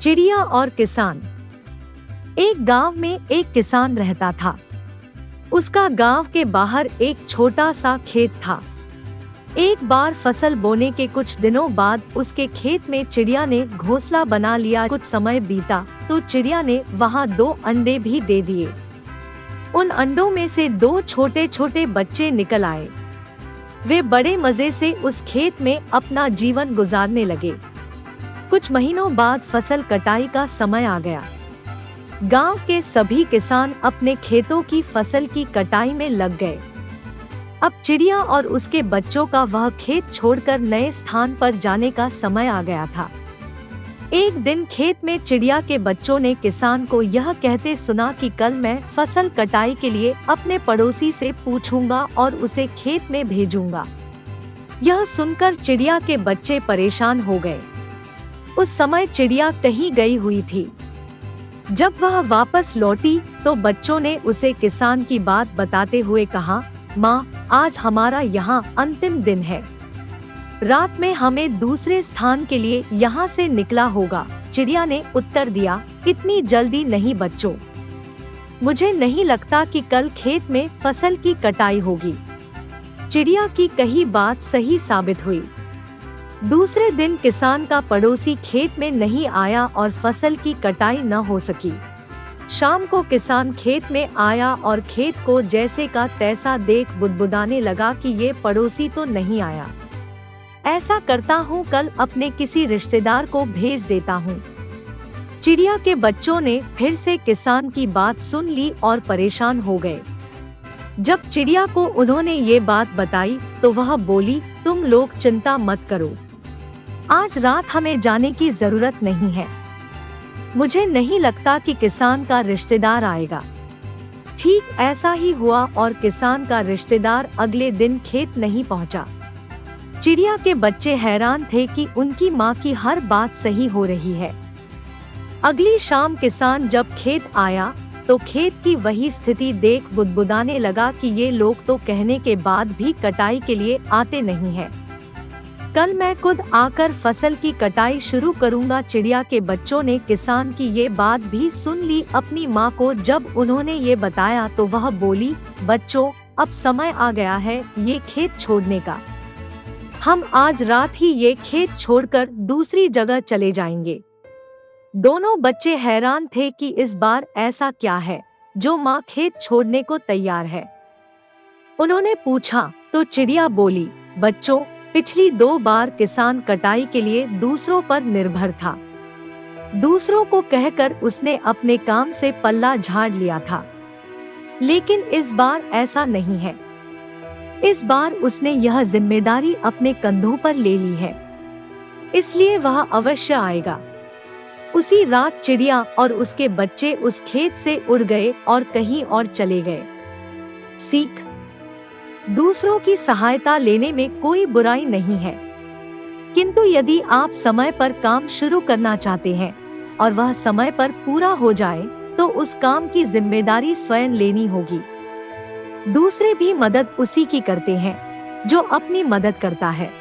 चिड़िया और किसान। एक गांव में एक किसान रहता था। उसका गांव के बाहर एक छोटा सा खेत था। एक बार फसल बोने के कुछ दिनों बाद उसके खेत में चिड़िया ने घोंसला बना लिया। कुछ समय बीता तो चिड़िया ने वहां 2 अंडे भी दे दिए। उन अंडों में से 2 छोटे छोटे बच्चे निकल आए। वे बड़े मजे से उस खेत में अपना जीवन गुजारने लगे। कुछ महीनों बाद फसल कटाई का समय आ गया। गांव के सभी किसान अपने खेतों की फसल की कटाई में लग गए। अब चिड़िया और उसके बच्चों का वह खेत छोड़कर नए स्थान पर जाने का समय आ गया था। एक दिन खेत में चिड़िया के बच्चों ने किसान को यह कहते सुना कि कल मैं फसल कटाई के लिए अपने पड़ोसी से पूछूंगा और उसे खेत में भेजूंगा। यह सुनकर चिड़िया के बच्चे परेशान हो गए। उस समय चिड़िया कहीं गई हुई थी। जब वह वापस लौटी तो बच्चों ने उसे किसान की बात बताते हुए कहा, माँ, आज हमारा यहाँ अंतिम दिन है। रात में हमें दूसरे स्थान के लिए यहाँ से निकला होगा। चिड़िया ने उत्तर दिया, इतनी जल्दी नहीं बच्चों, मुझे नहीं लगता कि कल खेत में फसल की कटाई होगी। चिड़िया की कही बात सही साबित हुई। दूसरे दिन किसान का पड़ोसी खेत में नहीं आया और फसल की कटाई न हो सकी। शाम को किसान खेत में आया और खेत को जैसे का तैसा देख बुदबुदाने लगा कि ये पड़ोसी तो नहीं आया। ऐसा करता हूँ, कल अपने किसी रिश्तेदार को भेज देता हूँ। चिड़िया के बच्चों ने फिर से किसान की बात सुन ली और परेशान हो गए। जब चिड़िया को उन्होंने ये बात बताई तो वह बोली, तुम लोग चिंता मत करो, आज रात हमें जाने की जरूरत नहीं है। मुझे नहीं लगता कि किसान का रिश्तेदार आएगा। ठीक ऐसा ही हुआ और किसान का रिश्तेदार अगले दिन खेत नहीं पहुंचा। चिड़िया के बच्चे हैरान थे कि उनकी माँ की हर बात सही हो रही है। अगली शाम किसान जब खेत आया तो खेत की वही स्थिति देख बुदबुदाने लगा कि ये लोग तो कहने के बाद भी कटाई के लिए आते नहीं हैं। कल मैं खुद आकर फसल की कटाई शुरू करूंगा। चिड़िया के बच्चों ने किसान की ये बात भी सुन ली। अपनी माँ को जब उन्होंने ये बताया तो वह बोली, बच्चों, अब समय आ गया है ये खेत छोड़ने का। हम आज रात ही ये खेत छोड़कर दूसरी जगह चले जाएंगे। दोनों बच्चे हैरान थे कि इस बार ऐसा क्या है जो माँ खेत छोड़ने को तैयार है। उन्होंने पूछा तो चिड़िया बोली, बच्चों, पिछली 2 बार किसान कटाई के लिए दूसरों पर निर्भर था। दूसरों को कहकर उसने अपने काम से पल्ला झाड़ लिया था, लेकिन इस बार ऐसा नहीं है। इस बार उसने यह जिम्मेदारी अपने कंधों पर ले ली है, इसलिए वह अवश्य आएगा। उसी रात चिड़िया और उसके बच्चे उस खेत से उड़ गए और कहीं और चले गए। सीख: दूसरों की सहायता लेने में कोई बुराई नहीं है, किंतु यदि आप समय पर काम शुरू करना चाहते हैं और वह समय पर पूरा हो जाए तो उस काम की जिम्मेदारी स्वयं लेनी होगी। दूसरे भी मदद उसी की करते हैं जो अपनी मदद करता है।